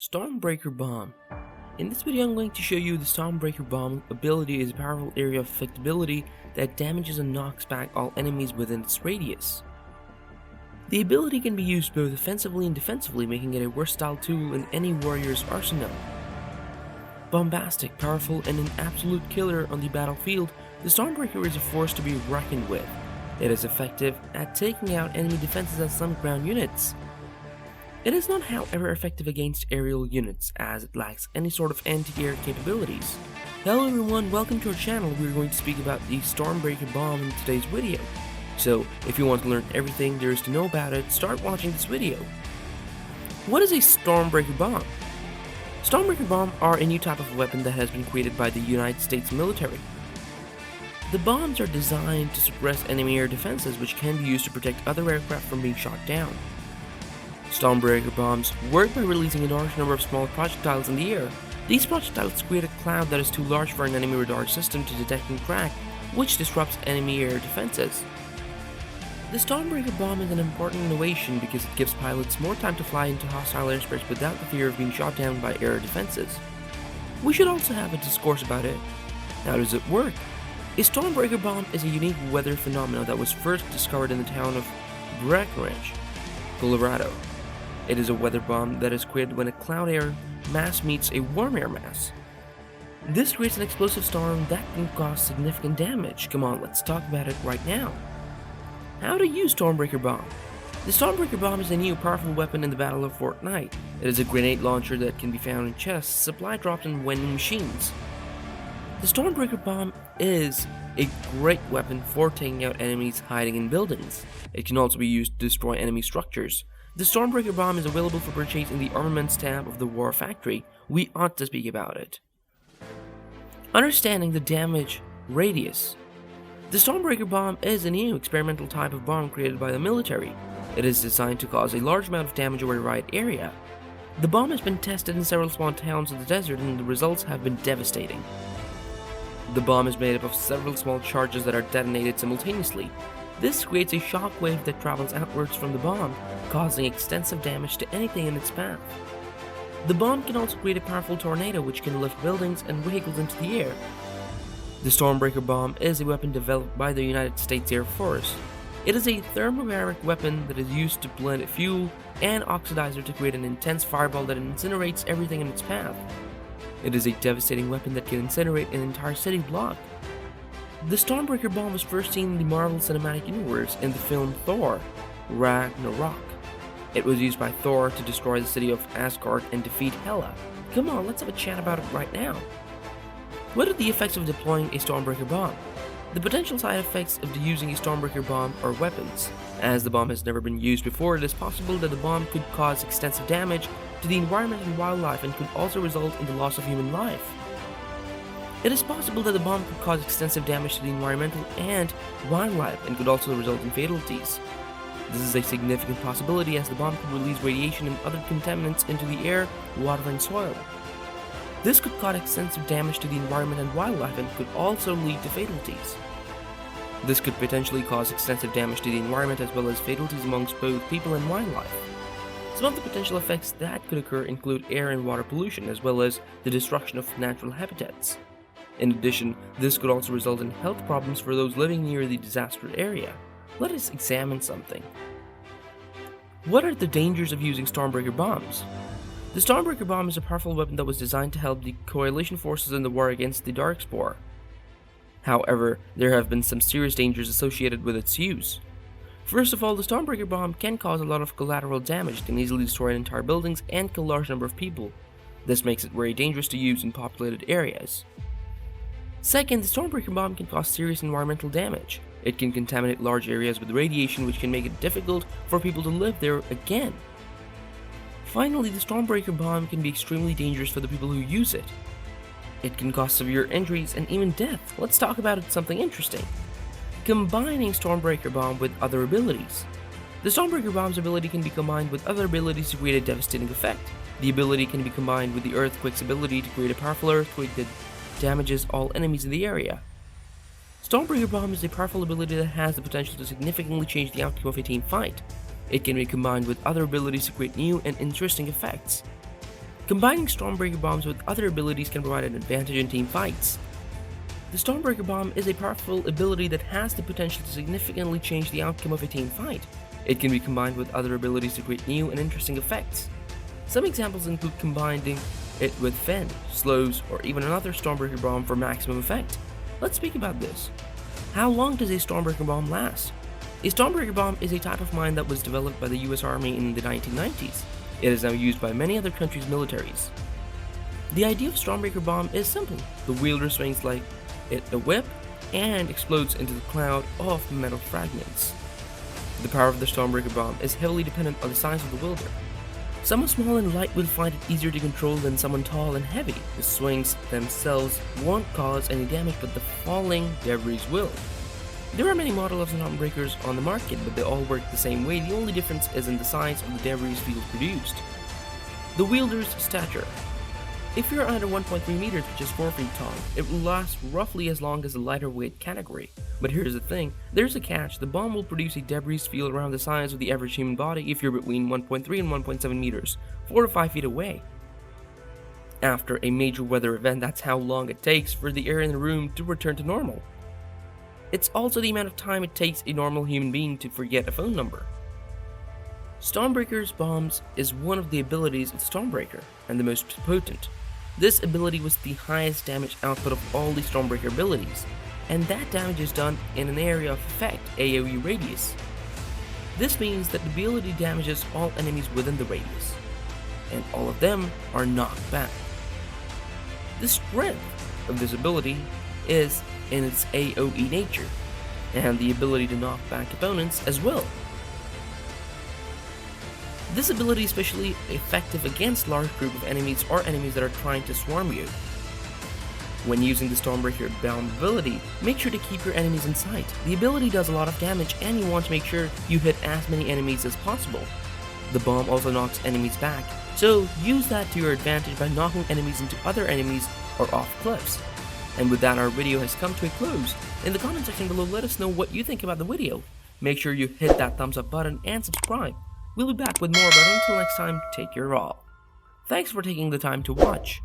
Stormbreaker Bomb. In this video I'm going to show you the Stormbreaker Bomb ability is a powerful area of effectability that damages and knocks back all enemies within its radius. The ability can be used both offensively and defensively, making it a versatile tool in any warrior's arsenal. Bombastic, powerful, and an absolute killer on the battlefield, the Stormbreaker is a force to be reckoned with. It is effective at taking out enemy defenses and some ground units. It is not, however, effective against aerial units, as it lacks any sort of anti-air capabilities. Hello everyone, welcome to our channel. We are going to speak about the Stormbreaker Bomb in today's video. So, if you want to learn everything there is to know about it, start watching this video. What is a Stormbreaker Bomb? Stormbreaker Bomb are a new type of weapon that has been created by the United States military. The bombs are designed to suppress enemy air defenses, which can be used to protect other aircraft from being shot down. Stormbreaker bombs work by releasing a large number of small projectiles in the air. These projectiles create a cloud that is too large for an enemy radar system to detect and track, which disrupts enemy air defenses. The Stormbreaker bomb is an important innovation because it gives pilots more time to fly into hostile airspace without the fear of being shot down by air defenses. We should also have a discourse about it. How does it work? A Stormbreaker bomb is a unique weather phenomenon that was first discovered in the town of Breckenridge, Colorado. It is a weather bomb that is created when a cloud air mass meets a warm air mass. This creates an explosive storm that can cause significant damage. Come on, let's talk about it right now. How to use Stormbreaker Bomb? The Stormbreaker Bomb is a new powerful weapon in the Battle of Fortnite. It is a grenade launcher that can be found in chests, supply drops, and vending machines. The Stormbreaker Bomb is a great weapon for taking out enemies hiding in buildings. It can also be used to destroy enemy structures. The Stormbreaker Bomb is available for purchase in the Armaments tab of the War Factory. We ought to speak about it. Understanding the damage radius. The Stormbreaker Bomb is a new experimental type of bomb created by the military. It is designed to cause a large amount of damage over a wide area. The bomb has been tested in several small towns in the desert and the results have been devastating. The bomb is made up of several small charges that are detonated simultaneously. This creates a shock wave that travels outwards from the bomb, causing extensive damage to anything in its path. The bomb can also create a powerful tornado which can lift buildings and vehicles into the air. The Stormbreaker Bomb is a weapon developed by the United States Air Force. It is a thermobaric weapon that is used to blend fuel and oxidizer to create an intense fireball that incinerates everything in its path. It is a devastating weapon that can incinerate an entire city block. The Stormbreaker Bomb was first seen in the Marvel Cinematic Universe in the film Thor: Ragnarok. It was used by Thor to destroy the city of Asgard and defeat Hela. Come on, let's have a chat about it right now. What are the effects of deploying a Stormbreaker Bomb? The potential side effects of using a Stormbreaker Bomb are weapons. As the bomb has never been used before, it is possible that the bomb could cause extensive damage to the environment and wildlife and could also result in the loss of human life. It is possible that the bomb could cause extensive damage to the environmental and wildlife and could also result in fatalities. This is a significant possibility as the bomb could release radiation and other contaminants into the air, water, and soil. This could cause extensive damage to the environment and wildlife and could also lead to fatalities. This could potentially cause extensive damage to the environment as well as fatalities amongst both people and wildlife. Some of the potential effects that could occur include air and water pollution as well as the destruction of natural habitats. In addition, this could also result in health problems for those living near the disaster area. Let us examine something. What are the dangers of using Stormbreaker bombs? The Stormbreaker bomb is a powerful weapon that was designed to help the coalition forces in the war against the Darkspore. However, there have been some serious dangers associated with its use. First of all, the Stormbreaker bomb can cause a lot of collateral damage, can easily destroy entire buildings and kill a large number of people. This makes it very dangerous to use in populated areas. Second, the Stormbreaker bomb can cause serious environmental damage. It can contaminate large areas with radiation, which can make it difficult for people to live there again. Finally, the Stormbreaker bomb can be extremely dangerous for the people who use it. It can cause severe injuries and even death. Let's talk about something interesting. Combining Stormbreaker bomb with other abilities. The Stormbreaker bomb's ability can be combined with other abilities to create a devastating effect. The ability can be combined with the Earthquake's ability to create a powerful earthquake that damages all enemies in the area. Stormbreaker Bomb is a powerful ability that has the potential to significantly change the outcome of a team fight. It can be combined with other abilities to create new and interesting effects. Combining Stormbreaker bombs with other abilities can provide an advantage in team fights. The Stormbreaker bomb is a powerful ability that has the potential to significantly change the outcome of a team fight. It can be combined with other abilities to create new and interesting effects. Some examples include combining it with Fen, slows, or even another Stormbreaker bomb for maximum effect. Let's speak about this. How long does a Stormbreaker bomb last? A Stormbreaker bomb is a type of mine that was developed by the US Army in the 1990s. It is now used by many other countries' militaries. The idea of Stormbreaker bomb is simple. The wielder swings like a whip and explodes into the cloud of metal fragments. The power of the Stormbreaker bomb is heavily dependent on the size of the wielder. Someone small and light will find it easier to control than someone tall and heavy. The swings themselves won't cause any damage, but the falling debris will. There are many models of Stormbreakers on the market, but they all work the same way. The only difference is in the size of the debris field produced. The wielder's stature. If you're under 1.3 meters, which is 4 feet tall, it will last roughly as long as the lighter weight category. But here's the thing, there's a catch. The bomb will produce a debris field around the size of the average human body if you're between 1.3 and 1.7 meters, 4 to 5 feet away. After a major weather event, that's how long it takes for the air in the room to return to normal. It's also the amount of time it takes a normal human being to forget a phone number. Stormbreaker's bombs is one of the abilities of Stormbreaker, and the most potent. This ability was the highest damage output of all the Stormbreaker abilities, and that damage is done in an area of effect, AoE radius. This means that the ability damages all enemies within the radius, and all of them are knocked back. The strength of this ability is in its AoE nature, and the ability to knock back opponents as well. This ability is especially effective against large group of enemies or enemies that are trying to swarm you. When using the Stormbreaker bomb ability, make sure to keep your enemies in sight. The ability does a lot of damage and you want to make sure you hit as many enemies as possible. The bomb also knocks enemies back, so use that to your advantage by knocking enemies into other enemies or off cliffs. And with that, our video has come to a close. In the comment section below, let us know what you think about the video. Make sure you hit that thumbs up button and subscribe. We'll be back with more, but until next time, take care all. Thanks for taking the time to watch.